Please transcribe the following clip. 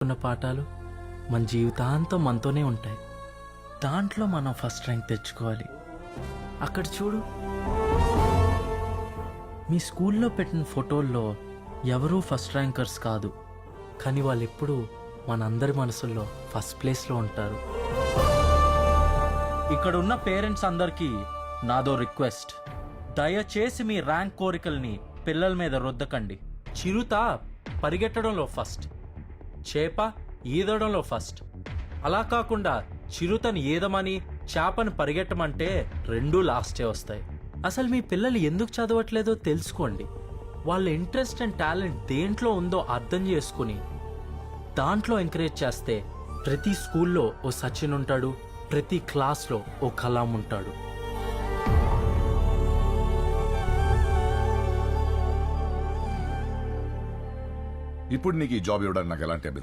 ఉన్న పాఠాలు మన జీవితాంతం మనతోనే ఉంటాయి. దాంట్లో మనం ఫస్ట్ ర్యాంక్ తెచ్చుకోవాలి. అక్కడ చూడు, మీ స్కూల్లో పెట్టిన ఫోటోల్లో ఎవరూ ఫస్ట్ ర్యాంకర్స్ కాదు, కానీ వాళ్ళు ఎప్పుడూ మనందరి మనసుల్లో ఫస్ట్ ప్లేస్లో ఉంటారు. ఇక్కడ ఉన్న పేరెంట్స్ అందరికీ నాదో రిక్వెస్ట్, దయచేసి మీ ర్యాంక్ కోరికల్ని పిల్లల మీద రుద్దకండి. చిరుత పరిగెట్టడంలో ఫస్ట్, చేప ఈదడంలో ఫస్ట్. అలా కాకుండా చిరుతని ఈదమని చేపని పరిగెట్టమంటే రెండూ లాస్టే వస్తాయి. అసలు మీ పిల్లలు ఎందుకు చదవట్లేదో తెలుసుకోండి. వాళ్ళ ఇంట్రెస్ట్ అండ్ టాలెంట్ దేంట్లో ఉందో అర్థం చేసుకుని దాంట్లో ఎంకరేజ్ చేస్తే ప్రతి స్కూల్లో ఓ సచిన్ ఉంటాడు, ప్రతి క్లాస్లో ఓ కలాం ఉంటాడు. ఇప్పుడు నీకు ఈ జాబ్ ఇవ్వడానికి నాకు ఎలాంటి